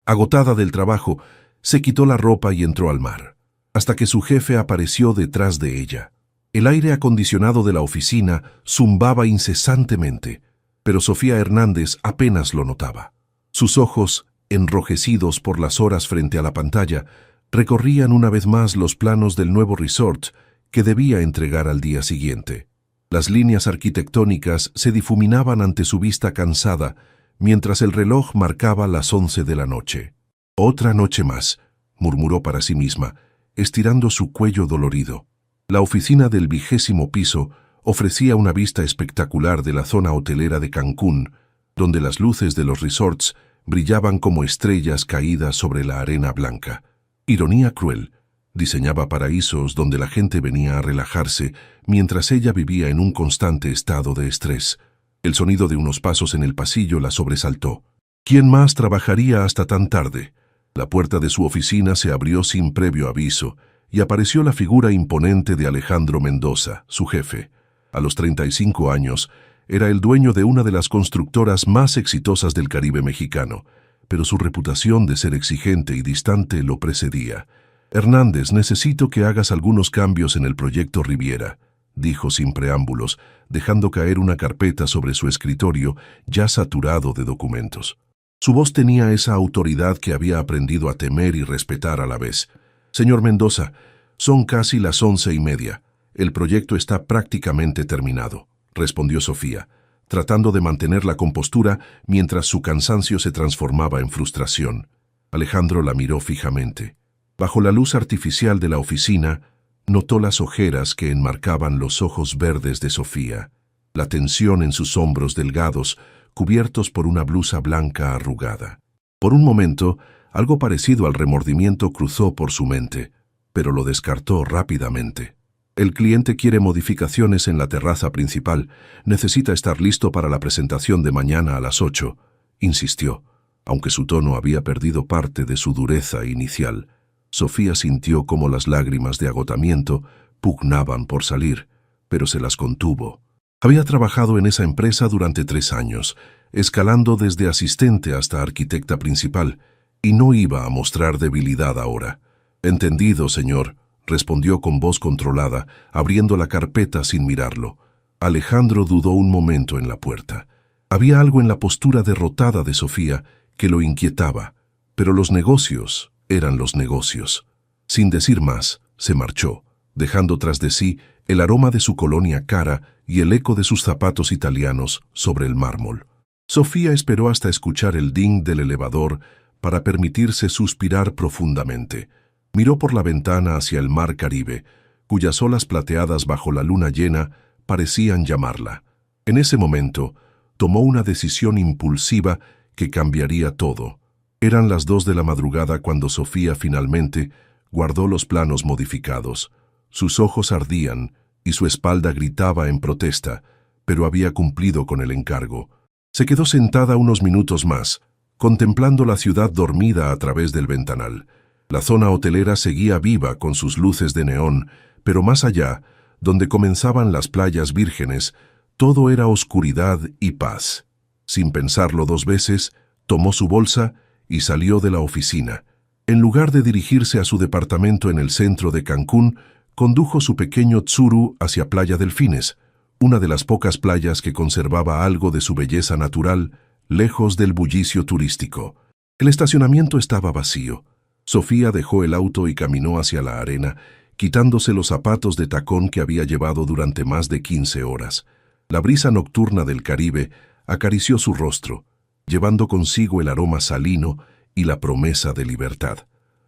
Agotada del trabajo, se quitó la ropa y entró al mar, hasta que su jefe apareció detrás de ella. El aire acondicionado de la oficina zumbaba incesantemente, pero Sofía Hernández apenas lo notaba. Sus ojos, enrojecidos por las horas frente a la pantalla, recorrían una vez más los planos del nuevo resort que debía entregar al día siguiente. Las líneas arquitectónicas se difuminaban ante su vista cansada, mientras el reloj marcaba las 11 de la noche. «Otra noche más», murmuró para sí misma, estirando su cuello dolorido. La oficina del 20º piso ofrecía una vista espectacular de la zona hotelera de Cancún, donde las luces de los resorts brillaban como estrellas caídas sobre la arena blanca. Ironía cruel, diseñaba paraísos donde la gente venía a relajarse mientras ella vivía en un constante estado de estrés. El sonido de unos pasos en el pasillo la sobresaltó. ¿Quién más trabajaría hasta tan tarde? La puerta de su oficina se abrió sin previo aviso y apareció la figura imponente de Alejandro Mendoza, su jefe. A los 35 años, era el dueño de una de las constructoras más exitosas del Caribe mexicano, pero su reputación de ser exigente y distante lo precedía. «Hernández, necesito que hagas algunos cambios en el proyecto Riviera», dijo sin preámbulos, dejando caer una carpeta sobre su escritorio ya saturado de documentos. Su voz tenía esa autoridad que había aprendido a temer y respetar a la vez. «Señor Mendoza, son casi las 11:30. El proyecto está prácticamente terminado», respondió Sofía, tratando de mantener la compostura mientras su cansancio se transformaba en frustración. Alejandro la miró fijamente. Bajo la luz artificial de la oficina, notó las ojeras que enmarcaban los ojos verdes de Sofía, la tensión en sus hombros delgados, cubiertos por una blusa blanca arrugada. Por un momento, algo parecido al remordimiento cruzó por su mente, pero lo descartó rápidamente. «El cliente quiere modificaciones en la terraza principal. Necesita estar listo para la presentación de mañana a las 8», insistió, aunque su tono había perdido parte de su dureza inicial. Sofía sintió cómo las lágrimas de agotamiento pugnaban por salir, pero se las contuvo. Había trabajado en esa empresa durante 3 años, escalando desde asistente hasta arquitecta principal, y no iba a mostrar debilidad ahora. «Entendido, señor», respondió con voz controlada, abriendo la carpeta sin mirarlo. Alejandro dudó un momento en la puerta. Había algo en la postura derrotada de Sofía que lo inquietaba, pero los negocios eran los negocios. Sin decir más, se marchó, dejando tras de sí el aroma de su colonia cara y el eco de sus zapatos italianos sobre el mármol. Sofía esperó hasta escuchar el ding del elevador para permitirse suspirar profundamente. Miró por la ventana hacia el mar Caribe, cuyas olas plateadas bajo la luna llena parecían llamarla. En ese momento, tomó una decisión impulsiva que cambiaría todo. Eran las 2 de la madrugada cuando Sofía finalmente guardó los planos modificados. Sus ojos ardían y su espalda gritaba en protesta, pero había cumplido con el encargo. Se quedó sentada unos minutos más, contemplando la ciudad dormida a través del ventanal. La zona hotelera seguía viva con sus luces de neón, pero más allá, donde comenzaban las playas vírgenes, todo era oscuridad y paz. Sin pensarlo 2 veces, tomó su bolsa y salió de la oficina. En lugar de dirigirse a su departamento en el centro de Cancún, condujo su pequeño Tsuru hacia Playa Delfines, una de las pocas playas que conservaba algo de su belleza natural, lejos del bullicio turístico. El estacionamiento estaba vacío. Sofía dejó el auto y caminó hacia la arena, quitándose los zapatos de tacón que había llevado durante más de 15 horas. La brisa nocturna del Caribe acarició su rostro, llevando consigo el aroma salino y la promesa de libertad.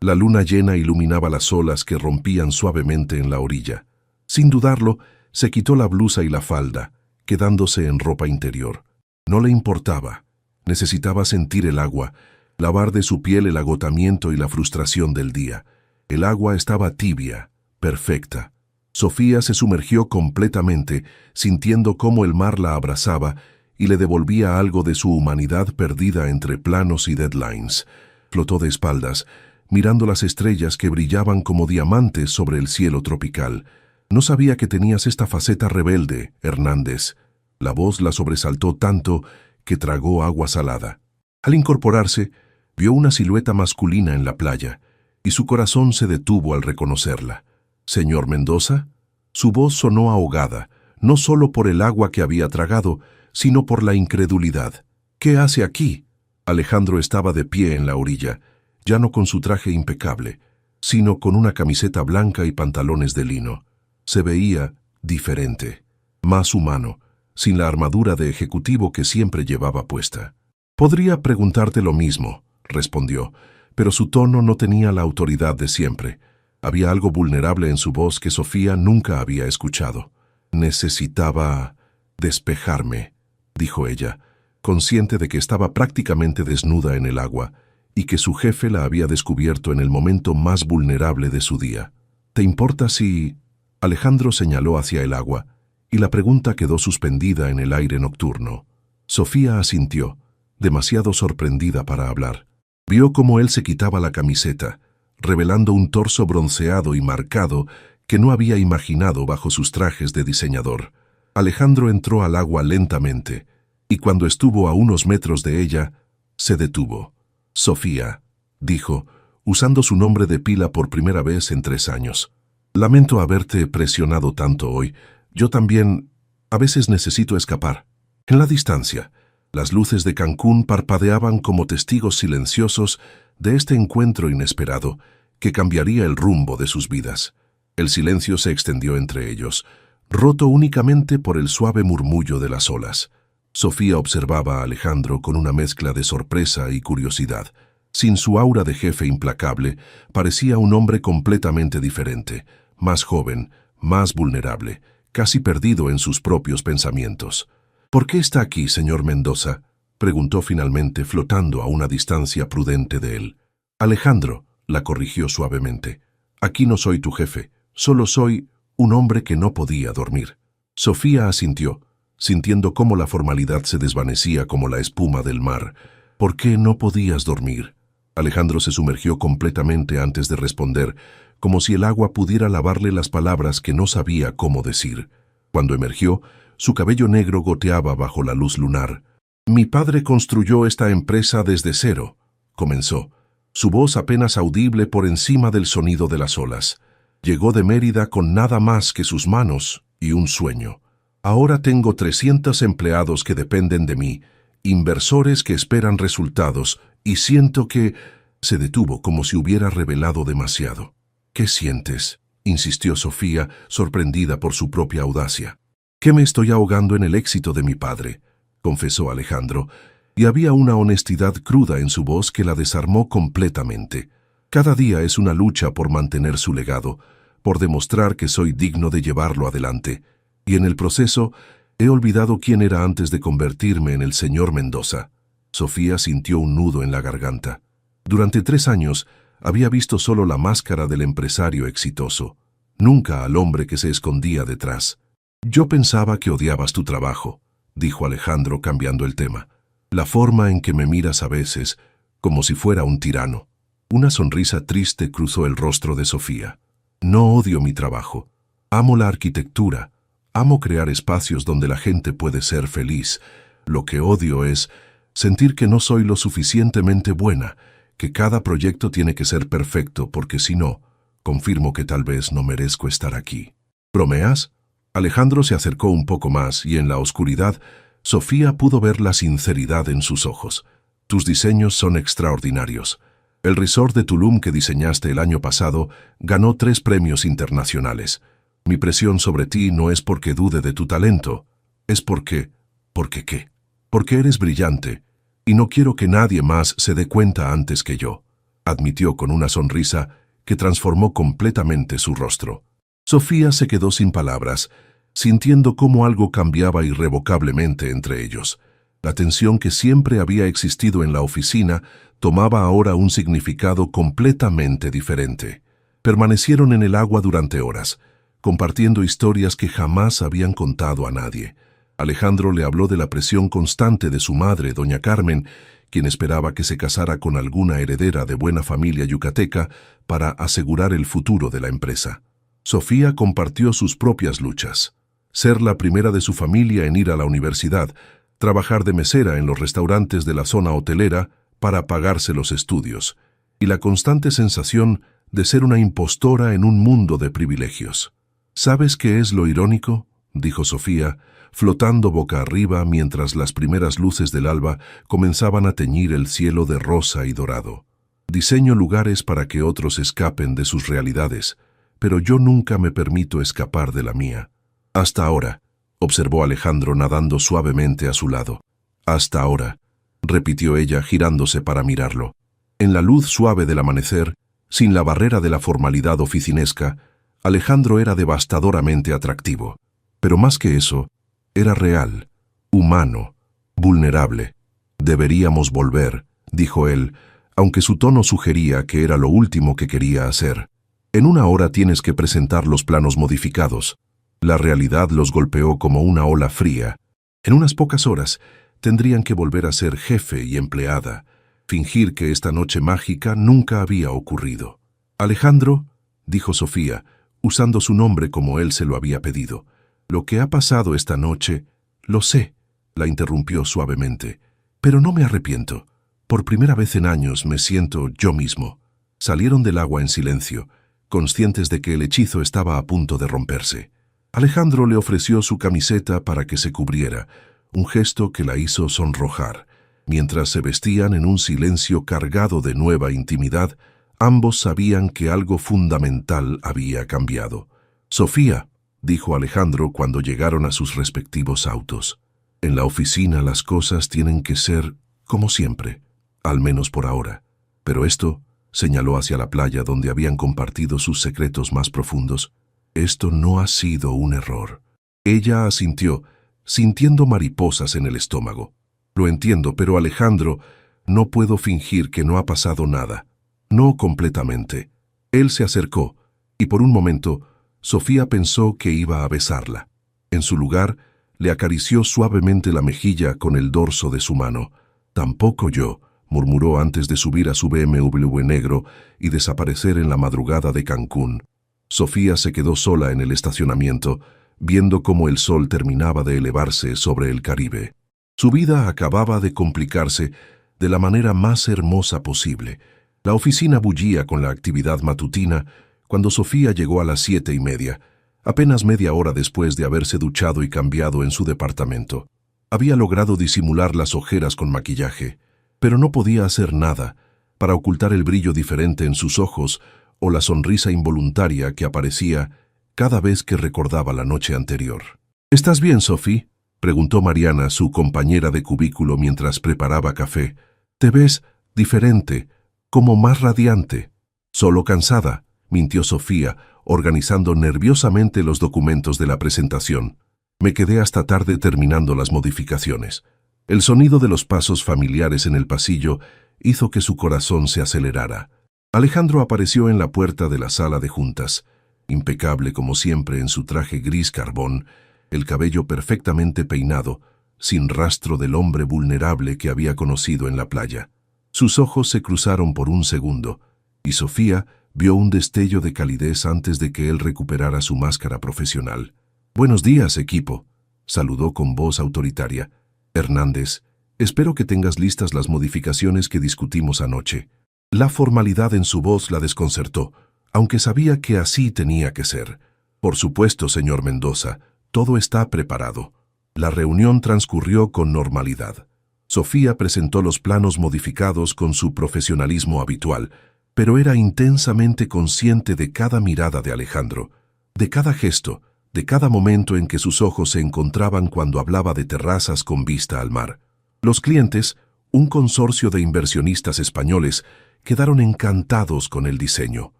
La luna llena iluminaba las olas que rompían suavemente en la orilla. Sin dudarlo, se quitó la blusa y la falda, quedándose en ropa interior. No le importaba. Necesitaba sentir el agua, lavar de su piel el agotamiento y la frustración del día. El agua estaba tibia, perfecta. Sofía se sumergió completamente, sintiendo cómo el mar la abrazaba y le devolvía algo de su humanidad perdida entre planos y deadlines. Flotó de espaldas, mirando las estrellas que brillaban como diamantes sobre el cielo tropical. «No sabía que tenías esta faceta rebelde, Hernández». La voz la sobresaltó tanto que tragó agua salada. Al incorporarse, Vio una silueta masculina en la playa, y su corazón se detuvo al reconocerla. «¿Señor Mendoza?» Su voz sonó ahogada, no solo por el agua que había tragado, sino por la incredulidad. «¿Qué hace aquí?» Alejandro estaba de pie en la orilla, ya no con su traje impecable, sino con una camiseta blanca y pantalones de lino. Se veía diferente, más humano, sin la armadura de ejecutivo que siempre llevaba puesta. «Podría preguntarte lo mismo», respondió, pero su tono no tenía la autoridad de siempre. Había algo vulnerable en su voz que Sofía nunca había escuchado. «Necesitaba despejarme», dijo ella, consciente de que estaba prácticamente desnuda en el agua y que su jefe la había descubierto en el momento más vulnerable de su día. «¿Te importa si...?» Alejandro señaló hacia el agua, y la pregunta quedó suspendida en el aire nocturno. Sofía asintió, demasiado sorprendida para hablar. Vio cómo él se quitaba la camiseta, revelando un torso bronceado y marcado que no había imaginado bajo sus trajes de diseñador. Alejandro entró al agua lentamente, y cuando estuvo a unos metros de ella, se detuvo. «Sofía», dijo, usando su nombre de pila por primera vez en 3 años. «Lamento haberte presionado tanto hoy. Yo también, a veces necesito escapar». En la distancia, las luces de Cancún parpadeaban como testigos silenciosos de este encuentro inesperado que cambiaría el rumbo de sus vidas. El silencio se extendió entre ellos, roto únicamente por el suave murmullo de las olas. Sofía observaba a Alejandro con una mezcla de sorpresa y curiosidad. Sin su aura de jefe implacable, parecía un hombre completamente diferente, más joven, más vulnerable, casi perdido en sus propios pensamientos. «¿Por qué está aquí, señor Mendoza?», preguntó finalmente, flotando a una distancia prudente de él. «Alejandro», la corrigió suavemente, «aquí no soy tu jefe, solo soy un hombre que no podía dormir». Sofía asintió, sintiendo cómo la formalidad se desvanecía como la espuma del mar. «¿Por qué no podías dormir?». Alejandro se sumergió completamente antes de responder, como si el agua pudiera lavarle las palabras que no sabía cómo decir. Cuando emergió, su cabello negro goteaba bajo la luz lunar. «Mi padre construyó esta empresa desde cero», comenzó, su voz apenas audible por encima del sonido de las olas. «Llegó de Mérida con nada más que sus manos y un sueño. Ahora tengo 300 empleados que dependen de mí, inversores que esperan resultados, y siento que...». Se detuvo como si hubiera revelado demasiado. «¿Qué sientes?», insistió Sofía, sorprendida por su propia audacia. «Que me estoy ahogando en el éxito de mi padre», confesó Alejandro, y había una honestidad cruda en su voz que la desarmó completamente. «Cada día es una lucha por mantener su legado, por demostrar que soy digno de llevarlo adelante, y en el proceso he olvidado quién era antes de convertirme en el señor Mendoza». Sofía sintió un nudo en la garganta. Durante 3 años había visto solo la máscara del empresario exitoso, nunca al hombre que se escondía detrás. «Yo pensaba que odiabas tu trabajo», dijo Alejandro cambiando el tema. «La forma en que me miras a veces, como si fuera un tirano». Una sonrisa triste cruzó el rostro de Sofía. «No odio mi trabajo. Amo la arquitectura. Amo crear espacios donde la gente puede ser feliz. Lo que odio es sentir que no soy lo suficientemente buena, que cada proyecto tiene que ser perfecto porque si no, confirmo que tal vez no merezco estar aquí». «¿Bromeas?». Alejandro se acercó un poco más y en la oscuridad Sofía pudo ver la sinceridad en sus ojos. «Tus diseños son extraordinarios. El resort de Tulum que diseñaste el año pasado ganó 3 premios internacionales. Mi presión sobre ti no es porque dude de tu talento, es porque... ¿Por qué? Porque eres brillante, y no quiero que nadie más se dé cuenta antes que yo», admitió con una sonrisa que transformó completamente su rostro. Sofía se quedó sin palabras, sintiendo cómo algo cambiaba irrevocablemente entre ellos. La tensión que siempre había existido en la oficina tomaba ahora un significado completamente diferente. Permanecieron en el agua durante horas, compartiendo historias que jamás habían contado a nadie. Alejandro le habló de la presión constante de su madre, doña Carmen, quien esperaba que se casara con alguna heredera de buena familia yucateca para asegurar el futuro de la empresa. Sofía compartió sus propias luchas. Ser la primera de su familia en ir a la universidad, trabajar de mesera en los restaurantes de la zona hotelera, para pagarse los estudios, y la constante sensación de ser una impostora en un mundo de privilegios. ¿Sabes qué es lo irónico?, dijo Sofía, flotando boca arriba mientras las primeras luces del alba comenzaban a teñir el cielo de rosa y dorado. Diseño lugares para que otros escapen de sus realidades, pero yo nunca me permito escapar de la mía. Hasta ahora, observó Alejandro nadando suavemente a su lado. Hasta ahora, repitió ella girándose para mirarlo. En la luz suave del amanecer, sin la barrera de la formalidad oficinesca, Alejandro era devastadoramente atractivo. Pero más que eso, era real, humano, vulnerable. Deberíamos volver, dijo él, aunque su tono sugería que era lo último que quería hacer. En una hora tienes que presentar los planos modificados. La realidad los golpeó como una ola fría. En unas pocas horas tendrían que volver a ser jefe y empleada, fingir que esta noche mágica nunca había ocurrido. Alejandro, dijo Sofía, usando su nombre como él se lo había pedido. Lo que ha pasado esta noche, lo sé, la interrumpió suavemente, pero no me arrepiento. Por primera vez en años me siento yo mismo. Salieron del agua en silencio, conscientes de que el hechizo estaba a punto de romperse. Alejandro le ofreció su camiseta para que se cubriera, un gesto que la hizo sonrojar. Mientras se vestían en un silencio cargado de nueva intimidad, ambos sabían que algo fundamental había cambiado. «Sofía», dijo Alejandro cuando llegaron a sus respectivos autos, «en la oficina las cosas tienen que ser como siempre, al menos por ahora. Pero esto», señaló hacia la playa donde habían compartido sus secretos más profundos, «esto no ha sido un error». Ella asintió, sintiendo mariposas en el estómago. «Lo entiendo, pero Alejandro, no puedo fingir que no ha pasado nada. No completamente». Él se acercó, y por un momento, Sofía pensó que iba a besarla. En su lugar, le acarició suavemente la mejilla con el dorso de su mano. «Tampoco yo», murmuró antes de subir a su BMW negro y desaparecer en la madrugada de Cancún. Sofía se quedó sola en el estacionamiento, viendo cómo el sol terminaba de elevarse sobre el Caribe. Su vida acababa de complicarse de la manera más hermosa posible. La oficina bullía con la actividad matutina cuando Sofía llegó a las 7:30, apenas media hora después de haberse duchado y cambiado en su departamento. Había logrado disimular las ojeras con maquillaje, pero no podía hacer nada para ocultar el brillo diferente en sus ojos o la sonrisa involuntaria que aparecía cada vez que recordaba la noche anterior. «¿Estás bien, Sophie?», preguntó Mariana, su compañera de cubículo, mientras preparaba café. «Te ves diferente, como más radiante». «Solo cansada», mintió Sofía, organizando nerviosamente los documentos de la presentación. «Me quedé hasta tarde terminando las modificaciones». El sonido de los pasos familiares en el pasillo hizo que su corazón se acelerara. Alejandro apareció en la puerta de la sala de juntas, impecable como siempre en su traje gris carbón, el cabello perfectamente peinado, sin rastro del hombre vulnerable que había conocido en la playa. Sus ojos se cruzaron por un segundo, y Sofía vio un destello de calidez antes de que él recuperara su máscara profesional. «Buenos días, equipo», saludó con voz autoritaria. «Hernández, espero que tengas listas las modificaciones que discutimos anoche». La formalidad en su voz la desconcertó, aunque sabía que así tenía que ser. «Por supuesto, señor Mendoza, todo está preparado». La reunión transcurrió con normalidad. Sofía presentó los planos modificados con su profesionalismo habitual, pero era intensamente consciente de cada mirada de Alejandro, de cada gesto, de cada momento en que sus ojos se encontraban cuando hablaba de terrazas con vista al mar. Los clientes, un consorcio de inversionistas españoles, quedaron encantados con el diseño.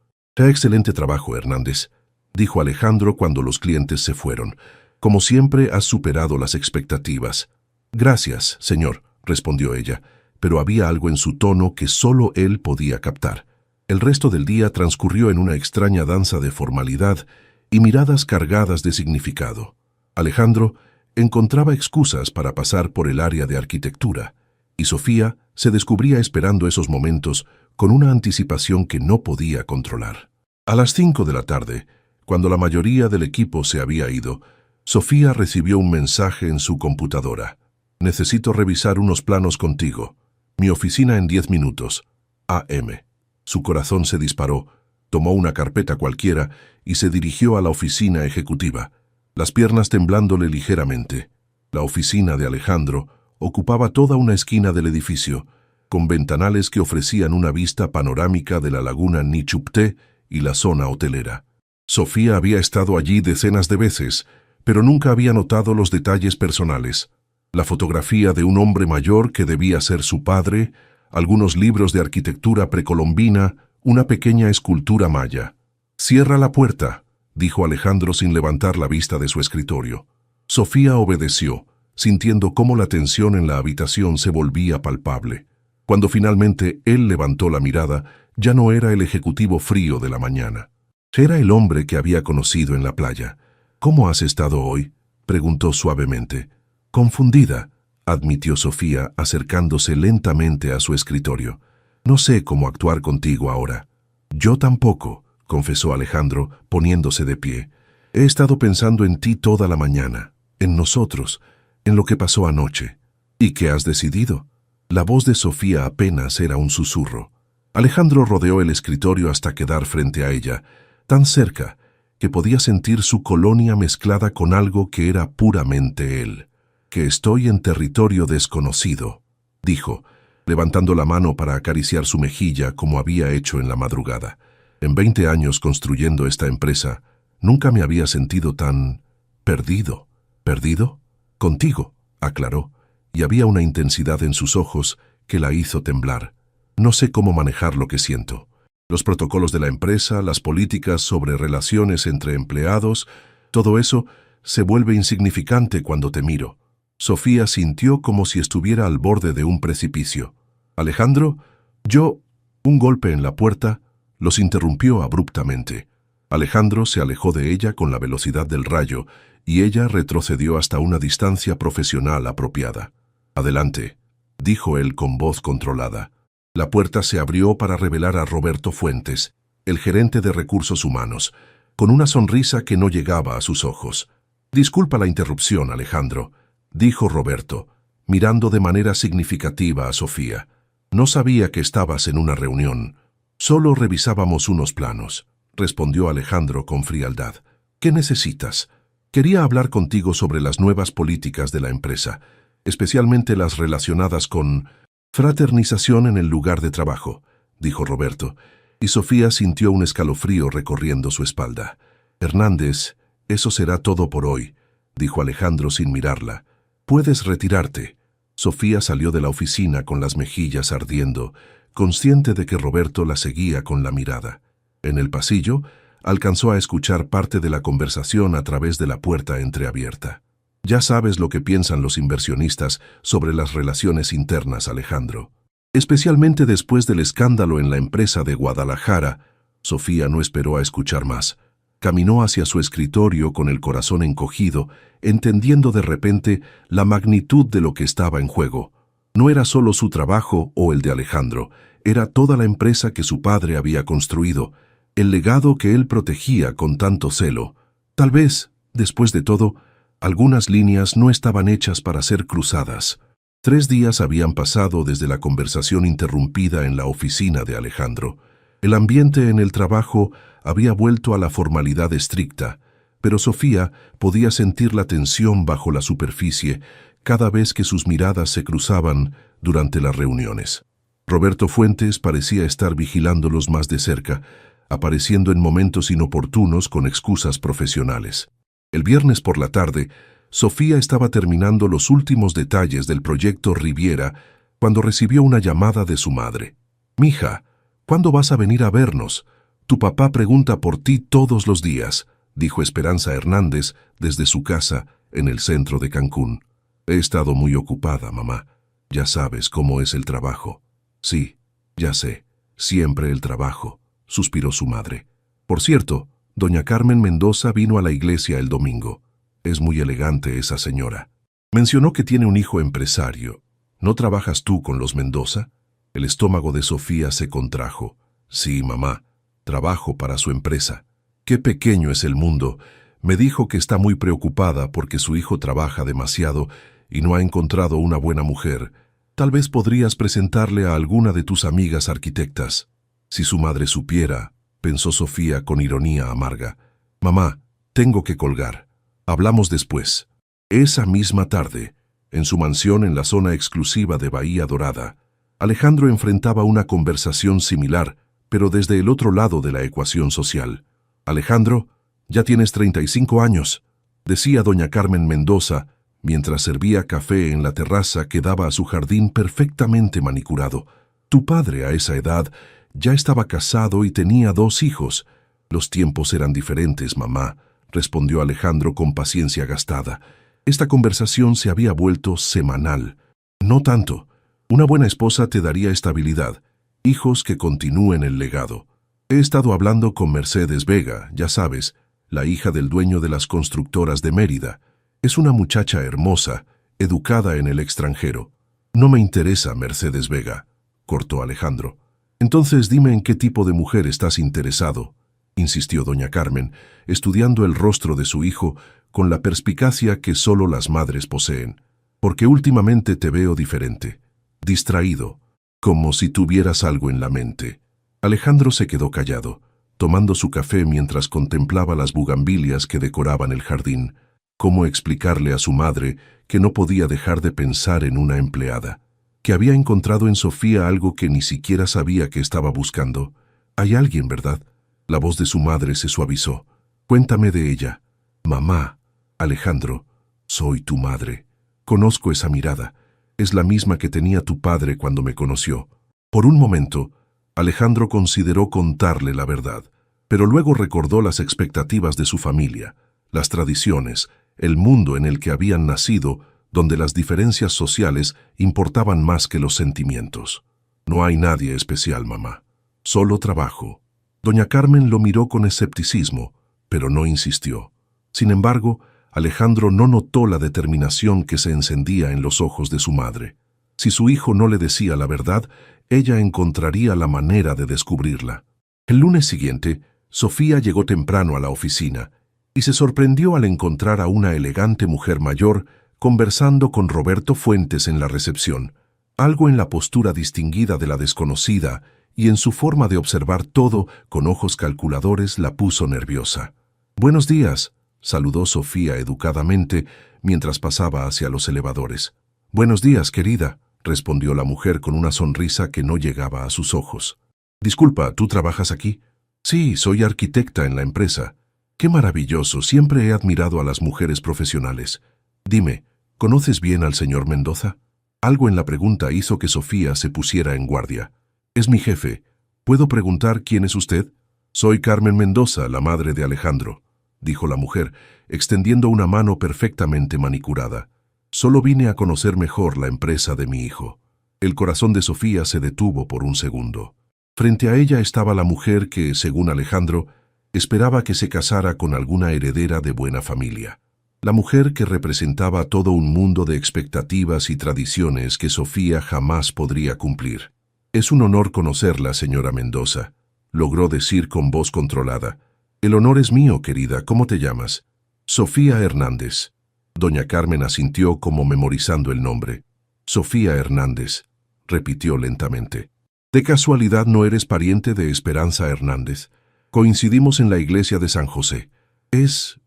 «Excelente trabajo, Hernández», dijo Alejandro cuando los clientes se fueron. «Como siempre, has superado las expectativas». «Gracias, señor», respondió ella, pero había algo en su tono que solo él podía captar. El resto del día transcurrió en una extraña danza de formalidad y miradas cargadas de significado. Alejandro encontraba excusas para pasar por el área de arquitectura, y Sofía se descubría esperando esos momentos con una anticipación que no podía controlar. A las 5 de la tarde, cuando la mayoría del equipo se había ido, Sofía recibió un mensaje en su computadora. «Necesito revisar unos planos contigo». Mi oficina en 10 minutos. AM. Su corazón se disparó, tomó una carpeta cualquiera y se dirigió a la oficina ejecutiva, las piernas temblándole ligeramente. La oficina de Alejandro ocupaba toda una esquina del edificio, con ventanales que ofrecían una vista panorámica de la laguna Nichupté y la zona hotelera. Sofía había estado allí decenas de veces, pero nunca había notado los detalles personales. La fotografía de un hombre mayor que debía ser su padre, algunos libros de arquitectura precolombina, una pequeña escultura maya. «Cierra la puerta», dijo Alejandro sin levantar la vista de su escritorio. Sofía obedeció, sintiendo cómo la tensión en la habitación se volvía palpable. Cuando finalmente él levantó la mirada, ya no era el ejecutivo frío de la mañana. Era el hombre que había conocido en la playa. «¿Cómo has estado hoy?», preguntó suavemente. «Confundida», admitió Sofía, acercándose lentamente a su escritorio. «No sé cómo actuar contigo ahora». «Yo tampoco», confesó Alejandro, poniéndose de pie. «He estado pensando en ti toda la mañana, en nosotros, en lo que pasó anoche». «¿Y qué has decidido?». La voz de Sofía apenas era un susurro. Alejandro rodeó el escritorio hasta quedar frente a ella, tan cerca que podía sentir su colonia mezclada con algo que era puramente él. «Que estoy en territorio desconocido», dijo, levantando la mano para acariciar su mejilla como había hecho en la madrugada. «En 20 años construyendo esta empresa, nunca me había sentido tan perdido». «¿Perdido?». «Contigo», aclaró, y había una intensidad en sus ojos que la hizo temblar. «No sé cómo manejar lo que siento. Los protocolos de la empresa, las políticas sobre relaciones entre empleados, todo eso se vuelve insignificante cuando te miro». Sofía sintió como si estuviera al borde de un precipicio. «Alejandro, yo...». Un golpe en la puerta los interrumpió abruptamente. Alejandro se alejó de ella con la velocidad del rayo y ella retrocedió hasta una distancia profesional apropiada. «Adelante», dijo él con voz controlada. La puerta se abrió para revelar a Roberto Fuentes, el gerente de recursos humanos, con una sonrisa que no llegaba a sus ojos. «Disculpa la interrupción, Alejandro», dijo Roberto, mirando de manera significativa a Sofía. «No sabía que estabas en una reunión. Solo revisábamos unos planos», respondió Alejandro con frialdad. «¿Qué necesitas?». «Quería hablar contigo sobre las nuevas políticas de la empresa, especialmente las relacionadas con fraternización en el lugar de trabajo», dijo Roberto, y Sofía sintió un escalofrío recorriendo su espalda. «Hernández, eso será todo por hoy», dijo Alejandro sin mirarla. «Puedes retirarte». Sofía salió de la oficina con las mejillas ardiendo, consciente de que Roberto la seguía con la mirada. En el pasillo, alcanzó a escuchar parte de la conversación a través de la puerta entreabierta. «Ya sabes lo que piensan los inversionistas sobre las relaciones internas, Alejandro. Especialmente después del escándalo en la empresa de Guadalajara». Sofía no esperó a escuchar más. Caminó hacia su escritorio con el corazón encogido, entendiendo de repente la magnitud de lo que estaba en juego. No era solo su trabajo o el de Alejandro, era toda la empresa que su padre había construido, el legado que él protegía con tanto celo. Tal vez, después de todo, algunas líneas no estaban hechas para ser cruzadas. 3 días habían pasado desde la conversación interrumpida en la oficina de Alejandro. El ambiente en el trabajo había vuelto a la formalidad estricta, pero Sofía podía sentir la tensión bajo la superficie cada vez que sus miradas se cruzaban durante las reuniones. Roberto Fuentes parecía estar vigilándolos más de cerca, apareciendo en momentos inoportunos con excusas profesionales. El viernes por la tarde, Sofía estaba terminando los últimos detalles del proyecto Riviera cuando recibió una llamada de su madre. «Mija, ¿cuándo vas a venir a vernos? Tu papá pregunta por ti todos los días», dijo Esperanza Hernández desde su casa en el centro de Cancún. «He estado muy ocupada, mamá. Ya sabes cómo es el trabajo». «Sí, ya sé. Siempre el trabajo», suspiró su madre. «Por cierto, doña Carmen Mendoza vino a la iglesia el domingo. Es muy elegante esa señora. Mencionó que tiene un hijo empresario. ¿No trabajas tú con los Mendoza?». El estómago de Sofía se contrajo. «Sí, mamá. Trabajo para su empresa. Qué pequeño es el mundo. Me dijo que está muy preocupada porque su hijo trabaja demasiado y no ha encontrado una buena mujer. Tal vez podrías presentarle a alguna de tus amigas arquitectas. Si su madre supiera, pensó Sofía con ironía amarga. Mamá, tengo que colgar. Hablamos después. Esa misma tarde, en su mansión en la zona exclusiva de Bahía Dorada, Alejandro enfrentaba una conversación similar, pero desde el otro lado de la ecuación social. Alejandro, ya tienes 35 años, decía doña Carmen Mendoza, mientras servía café en la terraza que daba a su jardín perfectamente manicurado. Tu padre a esa edad ya estaba casado y tenía 2 hijos. Los tiempos eran diferentes, mamá, respondió Alejandro con paciencia gastada. Esta conversación se había vuelto semanal. No tanto. Una buena esposa te daría estabilidad, hijos que continúen el legado. He estado hablando con Mercedes Vega, ya sabes, la hija del dueño de las constructoras de Mérida. Es una muchacha hermosa, educada en el extranjero. No me interesa Mercedes Vega, cortó Alejandro. Entonces dime en qué tipo de mujer estás interesado, insistió doña Carmen, estudiando el rostro de su hijo con la perspicacia que solo las madres poseen. Porque últimamente te veo diferente, distraído, como si tuvieras algo en la mente. Alejandro se quedó callado, tomando su café mientras contemplaba las bugambilias que decoraban el jardín. ¿Cómo explicarle a su madre que no podía dejar de pensar en una empleada? Que había encontrado en Sofía algo que ni siquiera sabía que estaba buscando. Hay alguien, ¿verdad? La voz de su madre se suavizó. Cuéntame de ella. Mamá, Alejandro, soy tu madre. Conozco esa mirada. Es la misma que tenía tu padre cuando me conoció. Por un momento, Alejandro consideró contarle la verdad, pero luego recordó las expectativas de su familia, las tradiciones, el mundo en el que habían nacido, donde las diferencias sociales importaban más que los sentimientos. No hay nadie especial, mamá. Solo trabajo. Doña Carmen lo miró con escepticismo, pero no insistió. Sin embargo, Alejandro no notó la determinación que se encendía en los ojos de su madre. Si su hijo no le decía la verdad, ella encontraría la manera de descubrirla. El lunes siguiente, Sofía llegó temprano a la oficina y se sorprendió al encontrar a una elegante mujer mayor conversando con Roberto Fuentes en la recepción. Algo en la postura distinguida de la desconocida y en su forma de observar todo con ojos calculadores la puso nerviosa. «Buenos días», saludó Sofía educadamente mientras pasaba hacia los elevadores. «Buenos días, querida», respondió la mujer con una sonrisa que no llegaba a sus ojos. «Disculpa, ¿tú trabajas aquí?» «Sí, soy arquitecta en la empresa». «Qué maravilloso, siempre he admirado a las mujeres profesionales. Dime, ¿conoces bien al señor Mendoza?» Algo en la pregunta hizo que Sofía se pusiera en guardia. «Es mi jefe. ¿Puedo preguntar quién es usted?» «Soy Carmen Mendoza, la madre de Alejandro», dijo la mujer, extendiendo una mano perfectamente manicurada. «Solo vine a conocer mejor la empresa de mi hijo». El corazón de Sofía se detuvo por un segundo. Frente a ella estaba la mujer que, según Alejandro, esperaba que se casara con alguna heredera de buena familia. La mujer que representaba todo un mundo de expectativas y tradiciones que Sofía jamás podría cumplir. «Es un honor conocerla, señora Mendoza», logró decir con voz controlada. «El honor es mío, querida. ¿Cómo te llamas?» «Sofía Hernández». Doña Carmen asintió como memorizando el nombre. «Sofía Hernández», repitió lentamente. «¿De casualidad no eres pariente de Esperanza Hernández? Coincidimos en la iglesia de San José». Es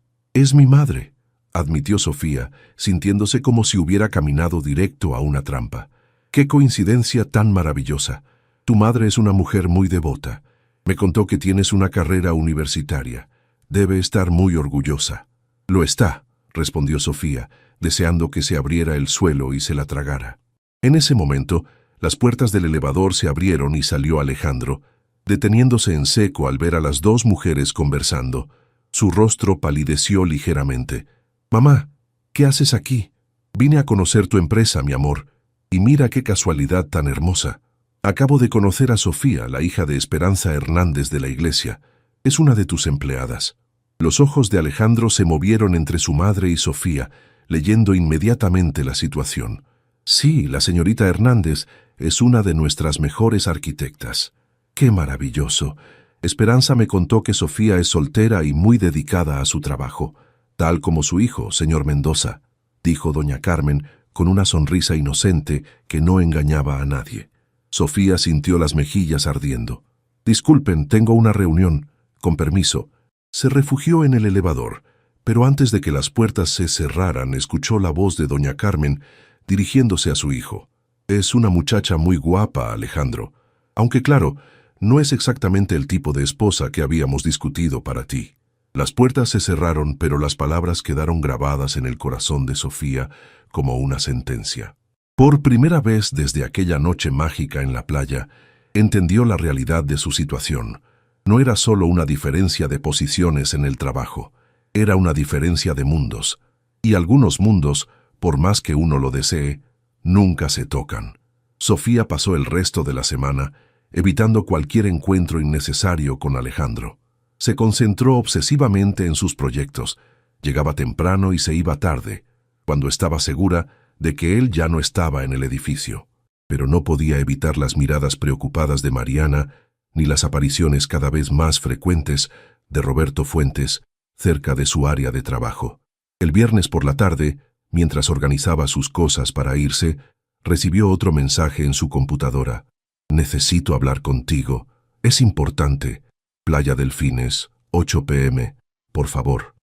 mi madre», admitió Sofía, sintiéndose como si hubiera caminado directo a una trampa. «Qué coincidencia tan maravillosa. Tu madre es una mujer muy devota. Me contó que tienes una carrera universitaria. Debe estar muy orgullosa». «Lo está», respondió Sofía, deseando que se abriera el suelo y se la tragara. En ese momento, las puertas del elevador se abrieron y salió Alejandro, deteniéndose en seco al ver a las 2 mujeres conversando. Su rostro palideció ligeramente. «Mamá, ¿qué haces aquí?» «Vine a conocer tu empresa, mi amor. Y mira qué casualidad tan hermosa. Acabo de conocer a Sofía, la hija de Esperanza Hernández de la iglesia. Es una de tus empleadas». Los ojos de Alejandro se movieron entre su madre y Sofía, leyendo inmediatamente la situación. «Sí, la señorita Hernández es una de nuestras mejores arquitectas». «Qué maravilloso. Esperanza me contó que Sofía es soltera y muy dedicada a su trabajo, tal como su hijo, señor Mendoza», dijo doña Carmen con una sonrisa inocente que no engañaba a nadie. Sofía sintió las mejillas ardiendo. «Disculpen, tengo una reunión. Con permiso». Se refugió en el elevador, pero antes de que las puertas se cerraran, escuchó la voz de doña Carmen dirigiéndose a su hijo. «Es una muchacha muy guapa, Alejandro. Aunque claro, no es exactamente el tipo de esposa que habíamos discutido para ti». Las puertas se cerraron, pero las palabras quedaron grabadas en el corazón de Sofía como una sentencia. Por primera vez desde aquella noche mágica en la playa, entendió la realidad de su situación. No era solo una diferencia de posiciones en el trabajo, era una diferencia de mundos. Y algunos mundos, por más que uno lo desee, nunca se tocan. Sofía pasó el resto de la semana evitando cualquier encuentro innecesario con Alejandro. Se concentró obsesivamente en sus proyectos. Llegaba temprano y se iba tarde, cuando estaba segura de que él ya no estaba en el edificio. Pero no podía evitar las miradas preocupadas de Mariana ni las apariciones cada vez más frecuentes de Roberto Fuentes cerca de su área de trabajo. El viernes por la tarde, mientras organizaba sus cosas para irse, recibió otro mensaje en su computadora. «Necesito hablar contigo. Es importante. Playa Delfines, 8 p.m. Por favor».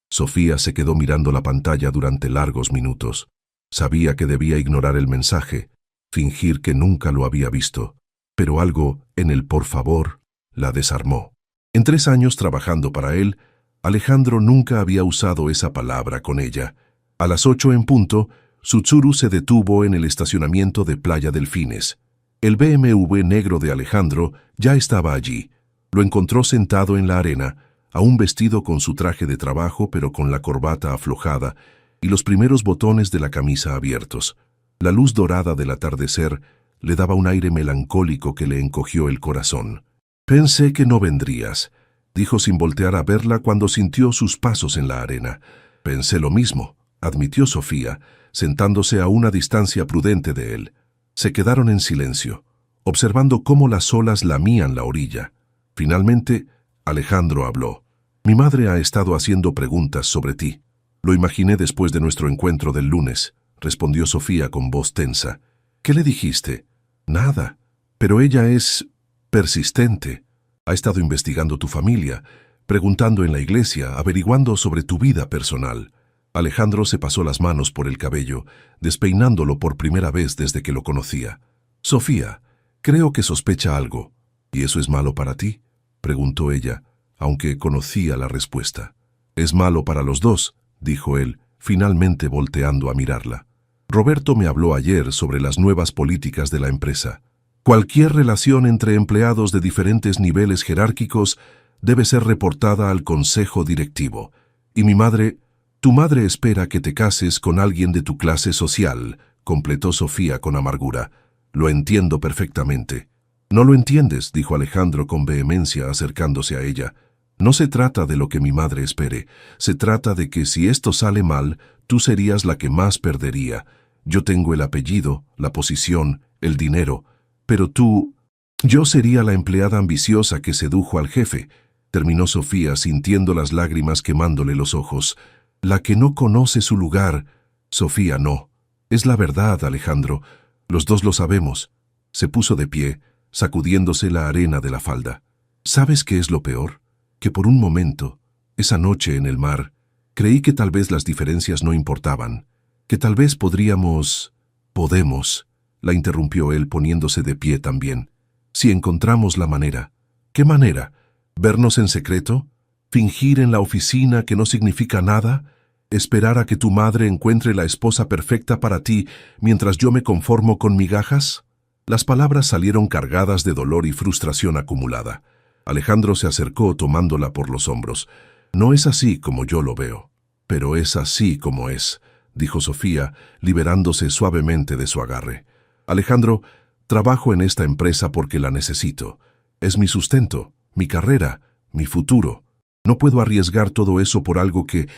Sofía se quedó mirando la pantalla durante largos minutos. Sabía que debía ignorar el mensaje, fingir que nunca lo había visto, pero algo en el por favor la desarmó. En 3 años trabajando para él, Alejandro nunca había usado esa palabra con ella. A las 8 en punto, su Tsuru se detuvo en el estacionamiento de Playa Delfines. El BMW negro de Alejandro ya estaba allí. Lo encontró sentado en la arena, aún vestido con su traje de trabajo pero con la corbata aflojada y los primeros botones de la camisa abiertos. La luz dorada del atardecer le daba un aire melancólico que le encogió el corazón. «Pensé que no vendrías», dijo sin voltear a verla cuando sintió sus pasos en la arena. «Pensé lo mismo», admitió Sofía, sentándose a una distancia prudente de él. Se quedaron en silencio, observando cómo las olas lamían la orilla. Finalmente, Alejandro habló. «Mi madre ha estado haciendo preguntas sobre ti. Lo imaginé después de nuestro encuentro del lunes», respondió Sofía con voz tensa. «¿Qué le dijiste?» «Nada. Pero ella es persistente. Ha estado investigando tu familia, preguntando en la iglesia, averiguando sobre tu vida personal». Alejandro se pasó las manos por el cabello, despeinándolo por primera vez desde que lo conocía. «Sofía, creo que sospecha algo. ¿Y eso es malo para ti?», preguntó ella, aunque conocía la respuesta. «Es malo para los dos», dijo él, finalmente volteando a mirarla. «Roberto me habló ayer sobre las nuevas políticas de la empresa. Cualquier relación entre empleados de diferentes niveles jerárquicos debe ser reportada al consejo directivo. Y mi madre... Tu madre espera que te cases con alguien de tu clase social», completó Sofía con amargura. «Lo entiendo perfectamente». «No lo entiendes», dijo Alejandro con vehemencia acercándose a ella. «No se trata de lo que mi madre espere. Se trata de que si esto sale mal, tú serías la que más perdería. Yo tengo el apellido, la posición, el dinero. Pero tú... Yo sería la empleada ambiciosa que sedujo al jefe», terminó Sofía sintiendo las lágrimas quemándole los ojos. «La que no conoce su lugar». «Sofía, no. Es la verdad, Alejandro. Los dos lo sabemos». Se puso de pie, sacudiéndose la arena de la falda. «¿Sabes qué es lo peor? Que por un momento, esa noche en el mar, creí que tal vez las diferencias no importaban, que tal vez podemos, la interrumpió él poniéndose de pie también. «Si encontramos la manera». «¿Qué manera? ¿Vernos en secreto? ¿Fingir en la oficina que no significa nada? ¿Esperar a que tu madre encuentre la esposa perfecta para ti mientras yo me conformo con migajas?» Las palabras salieron cargadas de dolor y frustración acumulada. Alejandro se acercó tomándola por los hombros. «No es así como yo lo veo, pero es así como es», dijo Sofía, liberándose suavemente de su agarre. «Alejandro, trabajo en esta empresa porque la necesito. Es mi sustento, mi carrera, mi futuro. No puedo arriesgar todo eso por algo que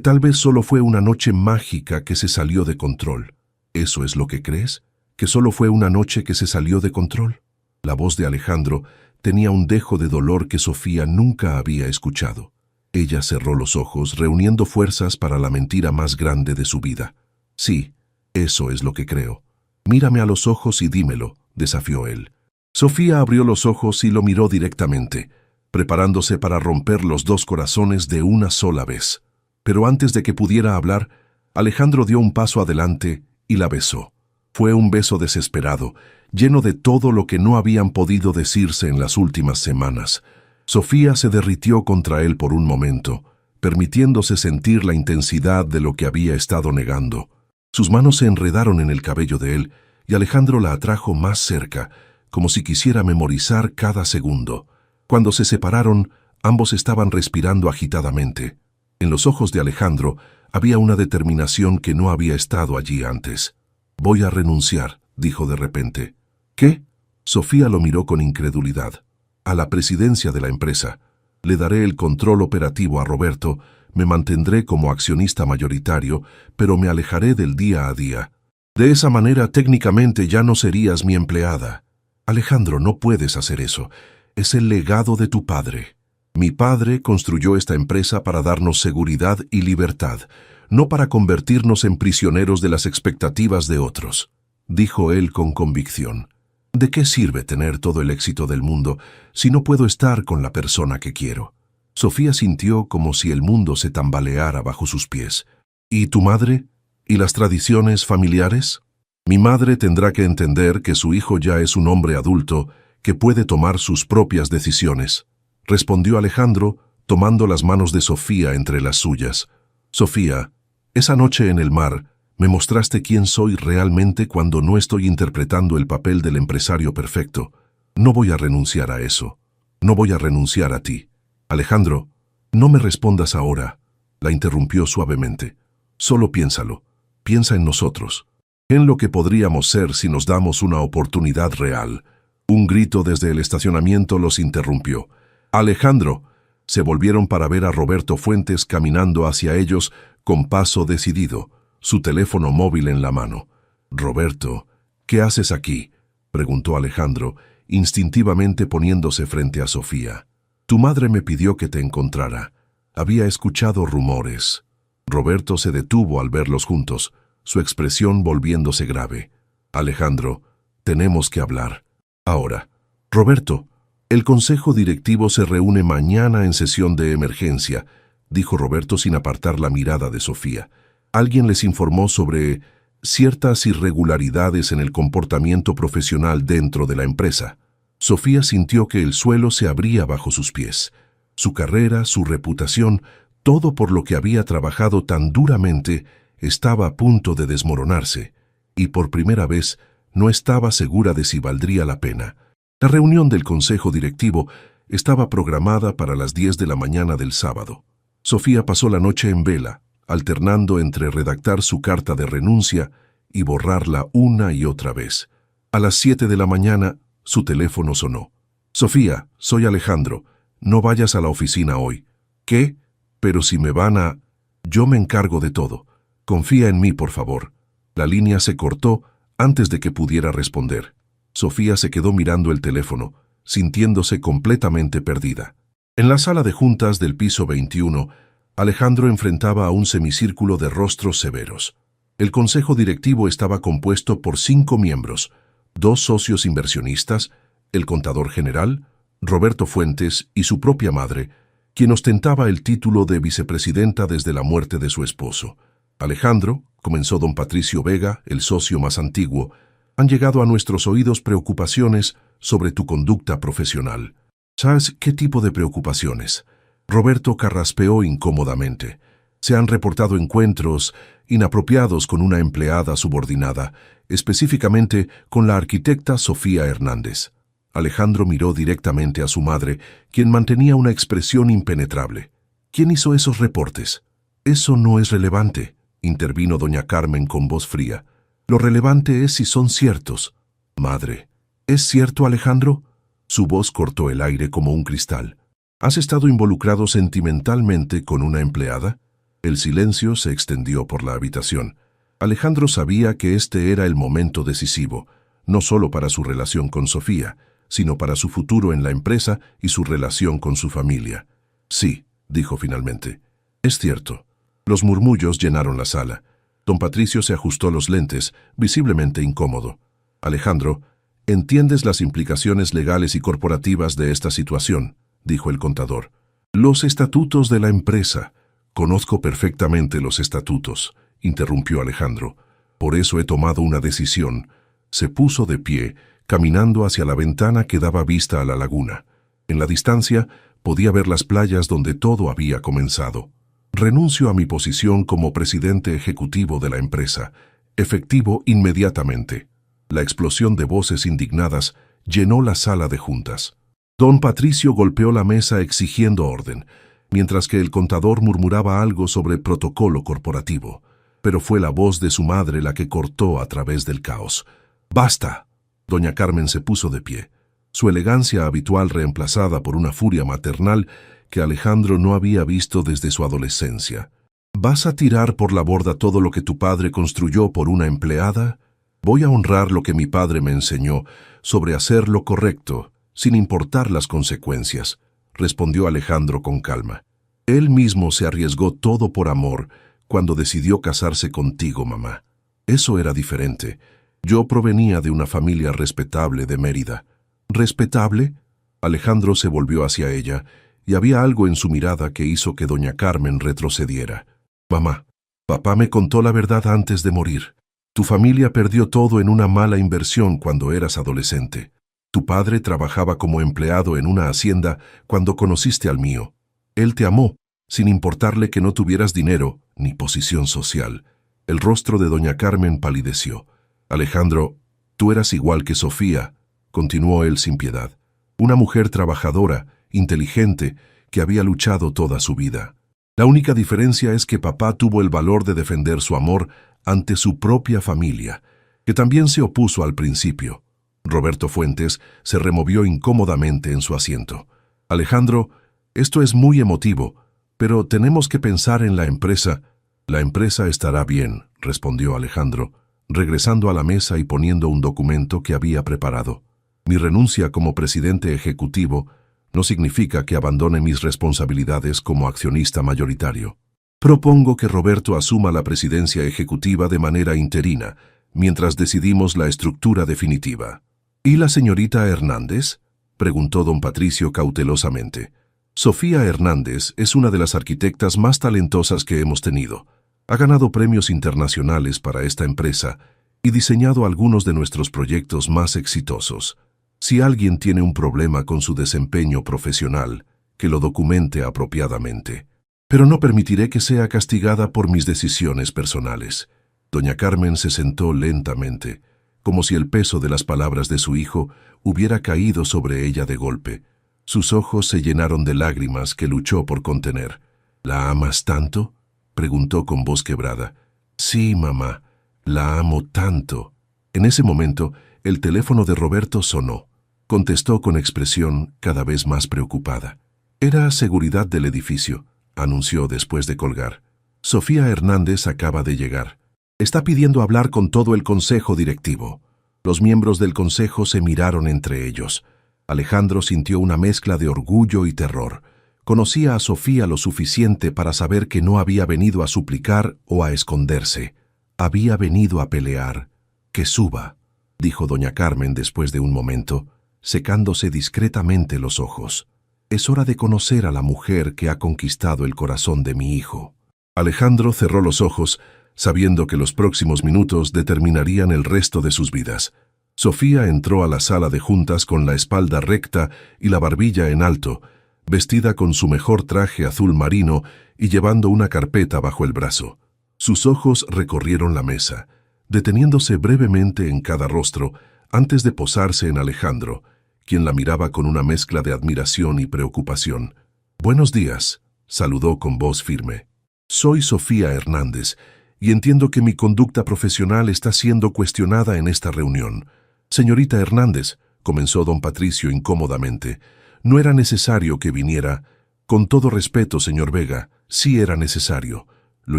tal vez solo fue una noche mágica que se salió de control». «¿Eso es lo que crees? ¿Que solo fue una noche que se salió de control?». La voz de Alejandro tenía un dejo de dolor que Sofía nunca había escuchado. Ella cerró los ojos, reuniendo fuerzas para la mentira más grande de su vida. «Sí, Eso es lo que creo. Mírame a los ojos y dímelo, desafió él. Sofía abrió los ojos y lo miró directamente, preparándose para romper los dos corazones de una sola vez. Pero antes de que pudiera hablar, Alejandro dio un paso adelante y la besó. Fue un beso desesperado, lleno de todo lo que no habían podido decirse en las últimas semanas. Sofía se derritió contra él por un momento, permitiéndose sentir la intensidad de lo que había estado negando. Sus manos se enredaron en el cabello de él y Alejandro la atrajo más cerca, como si quisiera memorizar cada segundo. Cuando se separaron, ambos estaban respirando agitadamente. En los ojos de Alejandro había una determinación que no había estado allí antes. «Voy a renunciar», dijo de repente. «¿Qué?». Sofía lo miró con incredulidad. «A la presidencia de la empresa. Le daré el control operativo a Roberto, me mantendré como accionista mayoritario, pero me alejaré del día a día. De esa manera técnicamente ya no serías mi empleada». «Alejandro, no puedes hacer eso. Es el legado de tu padre. Mi padre construyó esta empresa para darnos seguridad y libertad, no para convertirnos en prisioneros de las expectativas de otros», dijo él con convicción. «¿De qué sirve tener todo el éxito del mundo si no puedo estar con la persona que quiero?». Sofía sintió como si el mundo se tambaleara bajo sus pies. «¿Y tu madre? ¿Y las tradiciones familiares?». «Mi madre tendrá que entender que su hijo ya es un hombre adulto que puede tomar sus propias decisiones», respondió Alejandro, tomando las manos de Sofía entre las suyas. «Sofía, esa noche en el mar me mostraste quién soy realmente cuando no estoy interpretando el papel del empresario perfecto. No voy a renunciar a eso. No voy a renunciar a ti». «Alejandro, no me respondas ahora», la interrumpió suavemente. «Solo piénsalo. Piensa en nosotros. En lo que podríamos ser si nos damos una oportunidad real». Un grito desde el estacionamiento los interrumpió. «Alejandro». Se volvieron para ver a Roberto Fuentes caminando hacia ellos con paso decidido, su teléfono móvil en la mano. «Roberto, ¿qué haces aquí?», preguntó Alejandro, instintivamente poniéndose frente a Sofía. «Tu madre me pidió que te encontrara. Había escuchado rumores». Roberto se detuvo al verlos juntos, su expresión volviéndose grave. «Alejandro, tenemos que hablar. Ahora». «Roberto, el consejo directivo se reúne mañana en sesión de emergencia», dijo Roberto sin apartar la mirada de Sofía. «Alguien les informó sobre ciertas irregularidades en el comportamiento profesional dentro de la empresa». Sofía sintió que el suelo se abría bajo sus pies. Su carrera, su reputación, todo por lo que había trabajado tan duramente, estaba a punto de desmoronarse, y por primera vez no estaba segura de si valdría la pena. La reunión del consejo directivo estaba programada para las 10 de la mañana del sábado. Sofía pasó la noche en vela, alternando entre redactar su carta de renuncia y borrarla una y otra vez. A las 7 de la mañana, su teléfono sonó. «Sofía, soy Alejandro. No vayas a la oficina hoy». «¿Qué? Pero si me van a...». «Yo me encargo de todo. Confía en mí, por favor». La línea se cortó antes de que pudiera responder. Sofía se quedó mirando el teléfono, sintiéndose completamente perdida. En la sala de juntas del piso 21, Alejandro enfrentaba a un semicírculo de rostros severos. El consejo directivo estaba compuesto por 5 miembros, 2 socios inversionistas, el contador general, Roberto Fuentes y su propia madre, quien ostentaba el título de vicepresidenta desde la muerte de su esposo. «Alejandro», comenzó don Patricio Vega, el socio más antiguo, «han llegado a nuestros oídos preocupaciones sobre tu conducta profesional». «¿Sabes qué tipo de preocupaciones?». Roberto carraspeó incómodamente. «Se han reportado encuentros inapropiados con una empleada subordinada, específicamente con la arquitecta Sofía Hernández». Alejandro miró directamente a su madre, quien mantenía una expresión impenetrable. «¿Quién hizo esos reportes?». «Eso no es relevante», intervino doña Carmen con voz fría. «Lo relevante es si son ciertos». «Madre, ¿es cierto, Alejandro?». Su voz cortó el aire como un cristal. «¿Has estado involucrado sentimentalmente con una empleada?». El silencio se extendió por la habitación. Alejandro sabía que este era el momento decisivo, no solo para su relación con Sofía, sino para su futuro en la empresa y su relación con su familia. «Sí», dijo finalmente. «Es cierto». Los murmullos llenaron la sala. Don Patricio se ajustó los lentes, visiblemente incómodo. Alejandro, ¿entiendes las implicaciones legales y corporativas de esta situación?, dijo el contador. Los estatutos de la empresa. Conozco perfectamente los estatutos, interrumpió Alejandro. Por eso he tomado una decisión. Se puso de pie, caminando hacia la ventana que daba vista a la laguna. En la distancia podía ver las playas donde todo había comenzado. Renuncio a mi posición como presidente ejecutivo de la empresa, efectivo inmediatamente. La explosión de voces indignadas llenó la sala de juntas. Don Patricio golpeó la mesa exigiendo orden, mientras que el contador murmuraba algo sobre protocolo corporativo. Pero fue la voz de su madre la que cortó a través del caos. ¡Basta! Doña Carmen se puso de pie, su elegancia habitual reemplazada por una furia maternal que Alejandro no había visto desde su adolescencia. ¿Vas a tirar por la borda todo lo que tu padre construyó por una empleada? Voy a honrar lo que mi padre me enseñó sobre hacer lo correcto, sin importar las consecuencias, respondió Alejandro con calma. Él mismo se arriesgó todo por amor cuando decidió casarse contigo, mamá. Eso era diferente. Yo provenía de una familia respetable de Mérida. ¿Respetable? Alejandro se volvió hacia ella, y había algo en su mirada que hizo que doña Carmen retrocediera. Mamá, papá me contó la verdad antes de morir. Tu familia perdió todo en una mala inversión cuando eras adolescente. Tu padre trabajaba como empleado en una hacienda cuando conociste al mío. Él te amó, sin importarle que no tuvieras dinero ni posición social. El rostro de doña Carmen palideció. Alejandro, tú eras igual que Sofía, continuó él sin piedad. Una mujer trabajadora, inteligente, que había luchado toda su vida. La única diferencia es que papá tuvo el valor de defender su amor ante su propia familia, que también se opuso al principio. Roberto Fuentes se removió incómodamente en su asiento. Alejandro, esto es muy emotivo, pero tenemos que pensar en la empresa. La empresa estará bien, respondió Alejandro, regresando a la mesa y poniendo un documento que había preparado. Mi renuncia como presidente ejecutivo no significa que abandone mis responsabilidades como accionista mayoritario. Propongo que Roberto asuma la presidencia ejecutiva de manera interina, mientras decidimos la estructura definitiva. ¿Y la señorita Hernández?, preguntó don Patricio cautelosamente. Sofía Hernández es una de las arquitectas más talentosas que hemos tenido. Ha ganado premios internacionales para esta empresa y diseñado algunos de nuestros proyectos más exitosos. Si alguien tiene un problema con su desempeño profesional, que lo documente apropiadamente. Pero no permitiré que sea castigada por mis decisiones personales. Doña Carmen se sentó lentamente, como si el peso de las palabras de su hijo hubiera caído sobre ella de golpe. Sus ojos se llenaron de lágrimas que luchó por contener. ¿La amas tanto?, preguntó con voz quebrada. Sí, mamá, la amo tanto. En ese momento, el teléfono de Roberto sonó. Contestó con expresión cada vez más preocupada. Era seguridad del edificio, anunció después de colgar. Sofía Hernández acaba de llegar. Está pidiendo hablar con todo el consejo directivo. Los miembros del consejo se miraron entre ellos. Alejandro sintió una mezcla de orgullo y terror. Conocía a Sofía lo suficiente para saber que no había venido a suplicar o a esconderse. Había venido a pelear. Que suba, dijo doña Carmen después de un momento, secándose discretamente los ojos. Es hora de conocer a la mujer que ha conquistado el corazón de mi hijo. Alejandro cerró los ojos, sabiendo que los próximos minutos determinarían el resto de sus vidas. Sofía entró a la sala de juntas con la espalda recta y la barbilla en alto, vestida con su mejor traje azul marino y llevando una carpeta bajo el brazo. Sus ojos recorrieron la mesa, deteniéndose brevemente en cada rostro antes de posarse en Alejandro, quien la miraba con una mezcla de admiración y preocupación. «Buenos días», saludó con voz firme. «Soy Sofía Hernández, y entiendo que mi conducta profesional está siendo cuestionada en esta reunión. Señorita Hernández», comenzó don Patricio incómodamente, «no era necesario que viniera». «Con todo respeto, señor Vega, sí era necesario», lo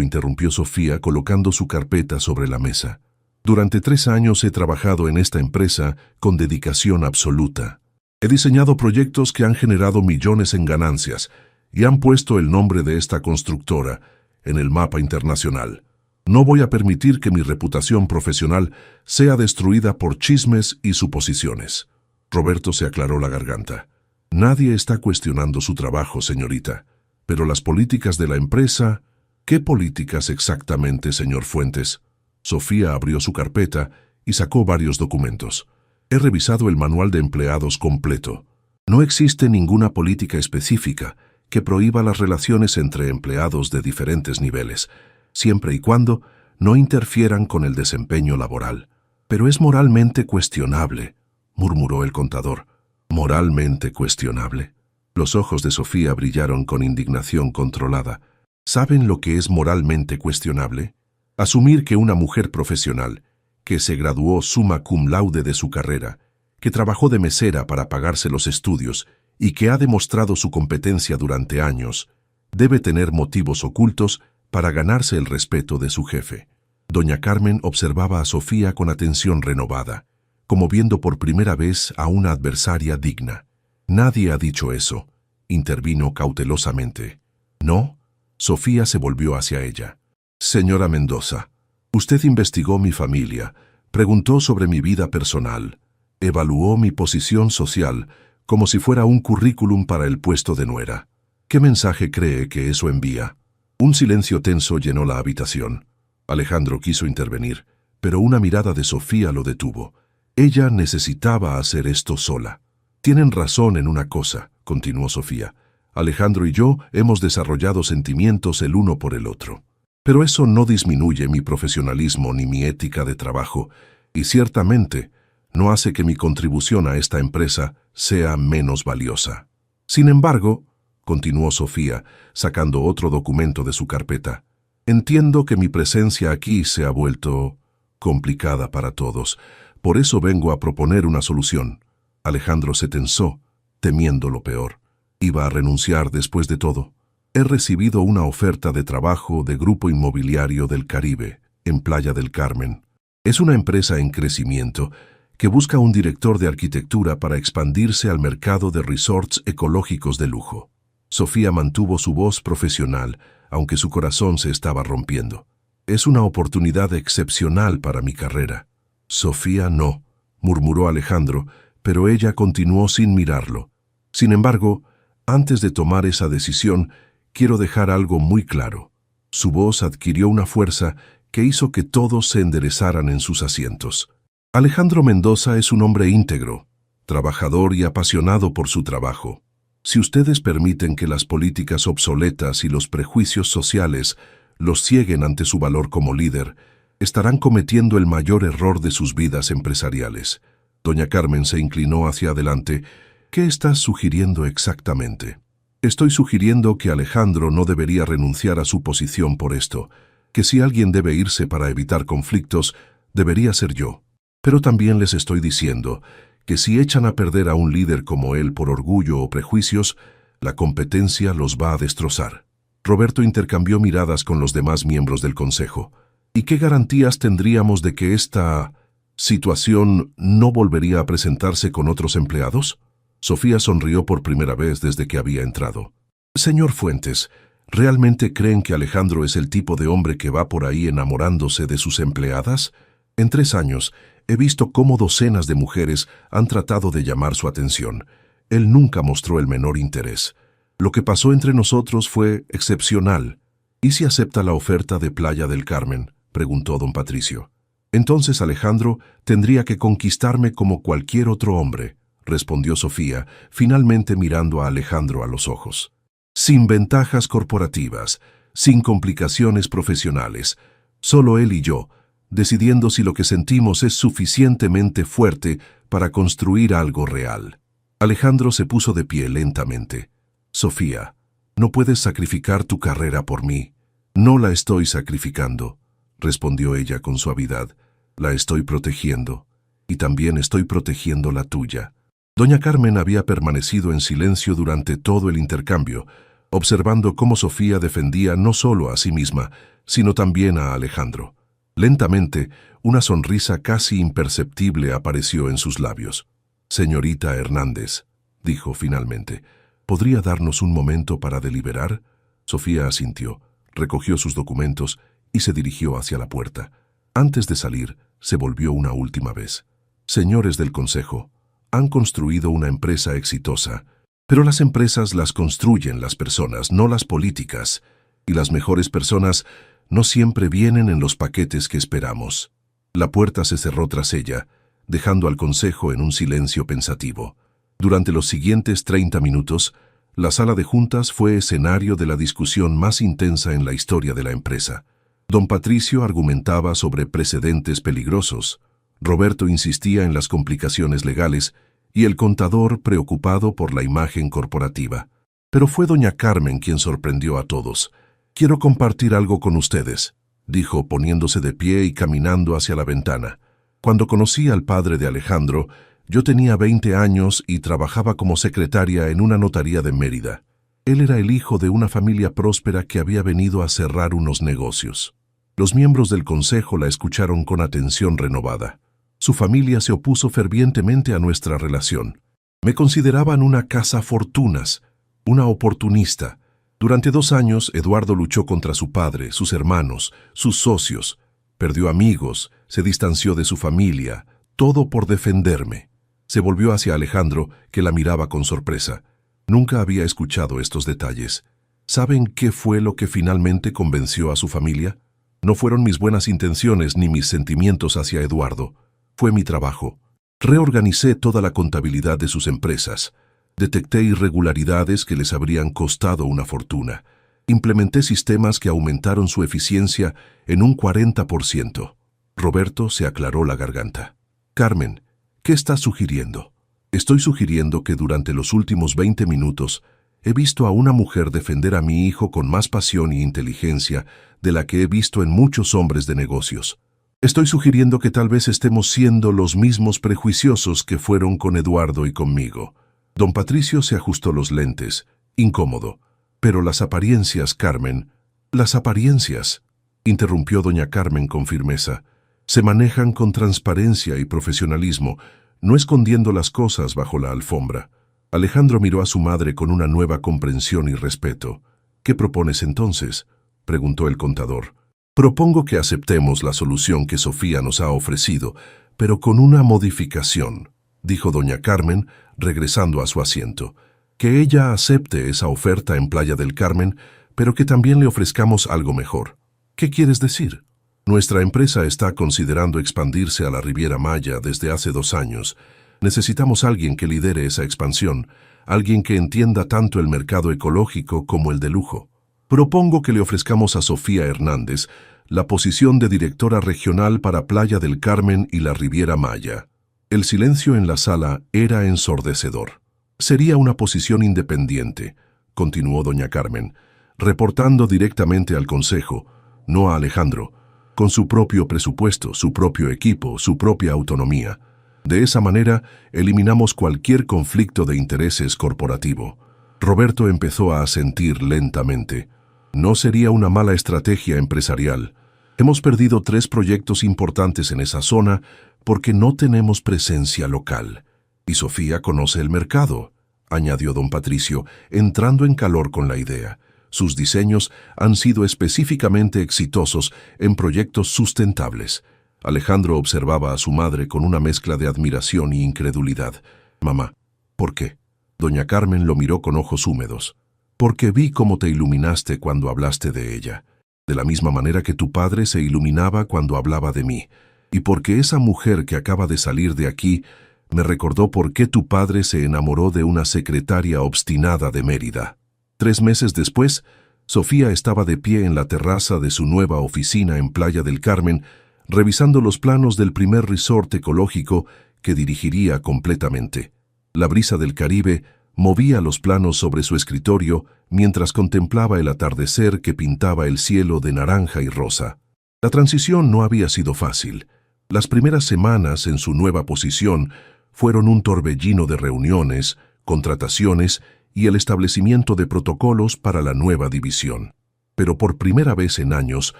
interrumpió Sofía colocando su carpeta sobre la mesa. «Durante 3 años he trabajado en esta empresa con dedicación absoluta. He diseñado proyectos que han generado millones en ganancias y han puesto el nombre de esta constructora en el mapa internacional. No voy a permitir que mi reputación profesional sea destruida por chismes y suposiciones. Roberto se aclaró la garganta. Nadie está cuestionando su trabajo, señorita. Pero las políticas de la empresa... ¿Qué políticas exactamente, señor Fuentes? Sofía abrió su carpeta y sacó varios documentos. He revisado el manual de empleados completo. No existe ninguna política específica que prohíba las relaciones entre empleados de diferentes niveles, siempre y cuando no interfieran con el desempeño laboral. Pero es moralmente cuestionable, murmuró el contador. ¿Moralmente cuestionable? Los ojos de Sofía brillaron con indignación controlada. ¿Saben lo que es moralmente cuestionable? Asumir que una mujer profesional, que se graduó summa cum laude de su carrera, que trabajó de mesera para pagarse los estudios y que ha demostrado su competencia durante años, debe tener motivos ocultos para ganarse el respeto de su jefe. Doña Carmen observaba a Sofía con atención renovada, como viendo por primera vez a una adversaria digna. Nadie ha dicho eso, intervino cautelosamente. ¿No? Sofía se volvió hacia ella. Señora Mendoza, usted investigó mi familia, preguntó sobre mi vida personal, evaluó mi posición social como si fuera un currículum para el puesto de nuera. ¿Qué mensaje cree que eso envía? Un silencio tenso llenó la habitación. Alejandro quiso intervenir, pero una mirada de Sofía lo detuvo. Ella necesitaba hacer esto sola. Tienen razón en una cosa, continuó Sofía. Alejandro y yo hemos desarrollado sentimientos el uno por el otro. Pero eso no disminuye mi profesionalismo ni mi ética de trabajo, y ciertamente no hace que mi contribución a esta empresa sea menos valiosa. Sin embargo, continuó Sofía, sacando otro documento de su carpeta, entiendo que mi presencia aquí se ha vuelto complicada para todos. Por eso vengo a proponer una solución. Alejandro se tensó, temiendo lo peor. Iba a renunciar después de todo. He recibido una oferta de trabajo de Grupo Inmobiliario del Caribe, en Playa del Carmen. Es una empresa en crecimiento que busca un director de arquitectura para expandirse al mercado de resorts ecológicos de lujo. Sofía mantuvo su voz profesional, aunque su corazón se estaba rompiendo. Es una oportunidad excepcional para mi carrera. Sofía no, murmuró Alejandro, pero ella continuó sin mirarlo. Sin embargo, antes de tomar esa decisión, quiero dejar algo muy claro. Su voz adquirió una fuerza que hizo que todos se enderezaran en sus asientos. Alejandro Mendoza es un hombre íntegro, trabajador y apasionado por su trabajo. Si ustedes permiten que las políticas obsoletas y los prejuicios sociales los cieguen ante su valor como líder, estarán cometiendo el mayor error de sus vidas empresariales. Doña Carmen se inclinó hacia adelante. ¿Qué estás sugiriendo exactamente? Estoy sugiriendo que Alejandro no debería renunciar a su posición por esto, que si alguien debe irse para evitar conflictos, debería ser yo. Pero también les estoy diciendo que si echan a perder a un líder como él por orgullo o prejuicios, la competencia los va a destrozar. Roberto intercambió miradas con los demás miembros del consejo. ¿Y qué garantías tendríamos de que esta situación no volvería a presentarse con otros empleados? Sofía sonrió por primera vez desde que había entrado. Señor Fuentes, ¿realmente creen que Alejandro es el tipo de hombre que va por ahí enamorándose de sus empleadas? En 3 años he visto cómo docenas de mujeres han tratado de llamar su atención. Él nunca mostró el menor interés. Lo que pasó entre nosotros fue excepcional. ¿Y si acepta la oferta de Playa del Carmen?, preguntó don Patricio. Entonces Alejandro tendría que conquistarme como cualquier otro hombre, respondió Sofía, finalmente mirando a Alejandro a los ojos. Sin ventajas corporativas, sin complicaciones profesionales, solo él y yo, decidiendo si lo que sentimos es suficientemente fuerte para construir algo real. Alejandro se puso de pie lentamente. Sofía, no puedes sacrificar tu carrera por mí. No la estoy sacrificando, respondió ella con suavidad. La estoy protegiendo, y también estoy protegiendo la tuya. Doña Carmen había permanecido en silencio durante todo el intercambio, observando cómo Sofía defendía no solo a sí misma, sino también a Alejandro. Lentamente, una sonrisa casi imperceptible apareció en sus labios. Señorita Hernández, dijo finalmente, ¿podría darnos un momento para deliberar? Sofía asintió, recogió sus documentos y se dirigió hacia la puerta. Antes de salir, se volvió una última vez. Señores del Consejo, han construido una empresa exitosa, pero las empresas las construyen las personas, no las políticas, y las mejores personas no siempre vienen en los paquetes que esperamos. La puerta se cerró tras ella, dejando al Consejo en un silencio pensativo. Durante los siguientes 30 minutos, la sala de juntas fue escenario de la discusión más intensa en la historia de la empresa. Don Patricio argumentaba sobre precedentes peligrosos, Roberto insistía en las complicaciones legales y el contador preocupado por la imagen corporativa. Pero fue doña Carmen quien sorprendió a todos. «Quiero compartir algo con ustedes», dijo poniéndose de pie y caminando hacia la ventana. «Cuando conocí al padre de Alejandro, yo tenía 20 años y trabajaba como secretaria en una notaría de Mérida. Él era el hijo de una familia próspera que había venido a cerrar unos negocios. Los miembros del consejo la escucharon con atención renovada. Su familia se opuso fervientemente a nuestra relación. Me consideraban una cazafortunas, una oportunista. Durante 2 años, Eduardo luchó contra su padre, sus hermanos, sus socios. Perdió amigos, se distanció de su familia, todo por defenderme». Se volvió hacia Alejandro, que la miraba con sorpresa. Nunca había escuchado estos detalles. ¿Saben qué fue lo que finalmente convenció a su familia? No fueron mis buenas intenciones ni mis sentimientos hacia Eduardo. Fue mi trabajo. Reorganicé toda la contabilidad de sus empresas. Detecté irregularidades que les habrían costado una fortuna. Implementé sistemas que aumentaron su eficiencia en un 40%. Roberto se aclaró la garganta. «Carmen, ¿qué estás sugiriendo?» «Estoy sugiriendo que durante los últimos 20 minutos he visto a una mujer defender a mi hijo con más pasión y inteligencia de la que he visto en muchos hombres de negocios. Estoy sugiriendo que tal vez estemos siendo los mismos prejuiciosos que fueron con Eduardo y conmigo». Don Patricio se ajustó los lentes, incómodo. «Pero las apariencias, Carmen, las apariencias», interrumpió doña Carmen con firmeza, «se manejan con transparencia y profesionalismo, no escondiendo las cosas bajo la alfombra». Alejandro miró a su madre con una nueva comprensión y respeto. «¿Qué propones entonces?», preguntó el contador. «Propongo que aceptemos la solución que Sofía nos ha ofrecido, pero con una modificación», dijo doña Carmen, regresando a su asiento. «Que ella acepte esa oferta en Playa del Carmen, pero que también le ofrezcamos algo mejor». «¿Qué quieres decir?». «Nuestra empresa está considerando expandirse a la Riviera Maya desde hace 2 años. Necesitamos alguien que lidere esa expansión, alguien que entienda tanto el mercado ecológico como el de lujo. Propongo que le ofrezcamos a Sofía Hernández la posición de directora regional para Playa del Carmen y la Riviera Maya». El silencio en la sala era ensordecedor. «Sería una posición independiente», continuó doña Carmen, «reportando directamente al Consejo, no a Alejandro, con su propio presupuesto, su propio equipo, su propia autonomía. De esa manera, eliminamos cualquier conflicto de intereses corporativo». Roberto empezó a asentir lentamente. «No sería una mala estrategia empresarial. Hemos perdido 3 proyectos importantes en esa zona porque no tenemos presencia local. Y Sofía conoce el mercado», añadió don Patricio, entrando en calor con la idea. «Sus diseños han sido específicamente exitosos en proyectos sustentables». Alejandro observaba a su madre con una mezcla de admiración y incredulidad. «Mamá, ¿por qué?». Doña Carmen lo miró con ojos húmedos. «Porque vi cómo te iluminaste cuando hablaste de ella, de la misma manera que tu padre se iluminaba cuando hablaba de mí. Y porque esa mujer que acaba de salir de aquí me recordó por qué tu padre se enamoró de una secretaria obstinada de Mérida». 3 meses después, Sofía estaba de pie en la terraza de su nueva oficina en Playa del Carmen, revisando los planos del primer resort ecológico que dirigiría completamente. La brisa del Caribe movía los planos sobre su escritorio mientras contemplaba el atardecer que pintaba el cielo de naranja y rosa. La transición no había sido fácil. Las primeras semanas en su nueva posición fueron un torbellino de reuniones, contrataciones y el establecimiento de protocolos para la nueva división. Pero por primera vez en años,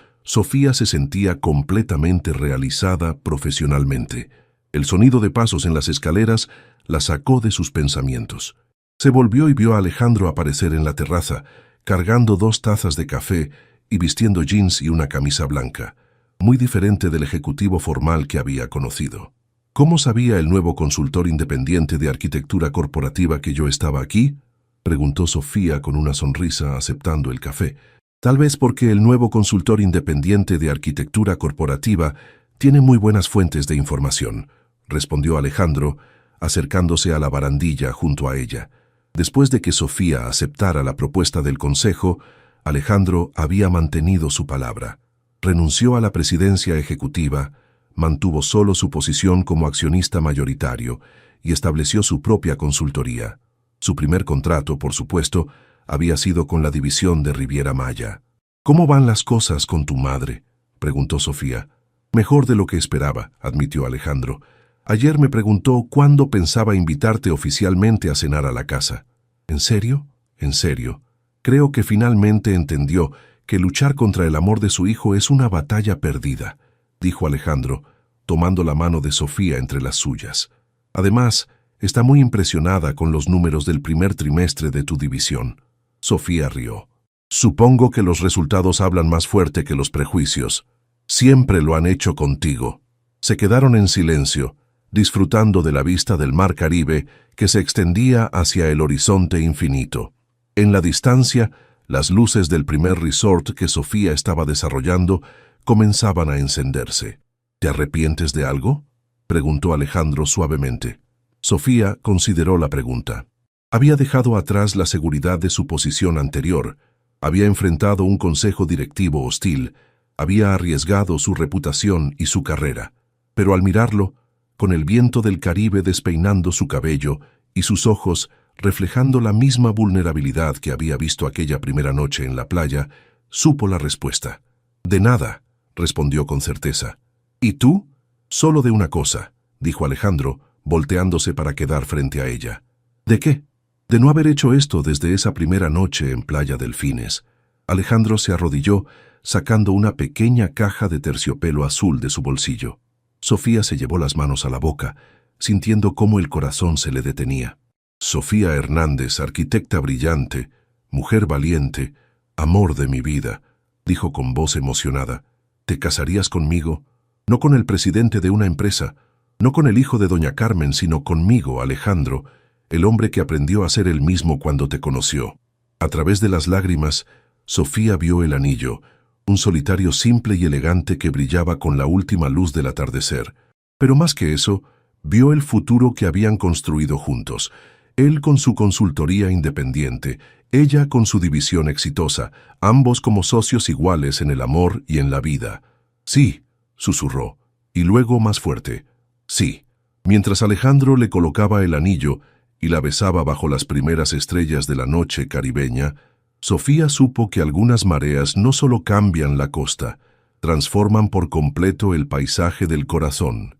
Sofía se sentía completamente realizada profesionalmente. El sonido de pasos en las escaleras la sacó de sus pensamientos. Se volvió y vio a Alejandro aparecer en la terraza, cargando 2 tazas de café y vistiendo jeans y una camisa blanca, muy diferente del ejecutivo formal que había conocido. ¿Cómo sabía el nuevo consultor independiente de arquitectura corporativa que yo estaba aquí?, preguntó Sofía con una sonrisa aceptando el café. Tal vez porque el nuevo consultor independiente de arquitectura corporativa tiene muy buenas fuentes de información, respondió Alejandro, acercándose a la barandilla junto a ella. Después de que Sofía aceptara la propuesta del consejo, Alejandro había mantenido su palabra. Renunció a la presidencia ejecutiva, mantuvo solo su posición como accionista mayoritario y estableció su propia consultoría. Su primer contrato, por supuesto, había sido con la división de Riviera Maya. «¿Cómo van las cosas con tu madre?», preguntó Sofía. «Mejor de lo que esperaba», admitió Alejandro. «Ayer me preguntó cuándo pensaba invitarte oficialmente a cenar a la casa». «¿En serio?». «En serio. Creo que finalmente entendió que luchar contra el amor de su hijo es una batalla perdida», dijo Alejandro, tomando la mano de Sofía entre las suyas. «Además, está muy impresionada con los números del primer trimestre de tu división». Sofía rió. «Supongo que los resultados hablan más fuerte que los prejuicios. Siempre lo han hecho contigo». Se quedaron en silencio, disfrutando de la vista del mar Caribe que se extendía hacia el horizonte infinito. En la distancia, las luces del primer resort que Sofía estaba desarrollando comenzaban a encenderse. «¿Te arrepientes de algo?», preguntó Alejandro suavemente. Sofía consideró la pregunta. Había dejado atrás la seguridad de su posición anterior, había enfrentado un consejo directivo hostil, había arriesgado su reputación y su carrera. Pero al mirarlo, con el viento del Caribe despeinando su cabello y sus ojos reflejando la misma vulnerabilidad que había visto aquella primera noche en la playa, supo la respuesta. «De nada», respondió con certeza. «¿Y tú?». «Solo de una cosa», dijo Alejandro, volteándose para quedar frente a ella. «¿De qué?». «De no haber hecho esto desde esa primera noche en Playa Delfines». Alejandro se arrodilló, sacando una pequeña caja de terciopelo azul de su bolsillo. Sofía se llevó las manos a la boca, sintiendo cómo el corazón se le detenía. «Sofía Hernández, arquitecta brillante, mujer valiente, amor de mi vida», dijo con voz emocionada. «¿Te casarías conmigo? No con el presidente de una empresa, no con el hijo de doña Carmen, sino conmigo, Alejandro, el hombre que aprendió a ser el mismo cuando te conoció». A través de las lágrimas, Sofía vio el anillo, un solitario simple y elegante que brillaba con la última luz del atardecer. Pero más que eso, vio el futuro que habían construido juntos. Él con su consultoría independiente, ella con su división exitosa, ambos como socios iguales en el amor y en la vida. «Sí», susurró, y luego más fuerte, «sí». Mientras Alejandro le colocaba el anillo y la besaba bajo las primeras estrellas de la noche caribeña, Sofía supo que algunas mareas no solo cambian la costa, transforman por completo el paisaje del corazón.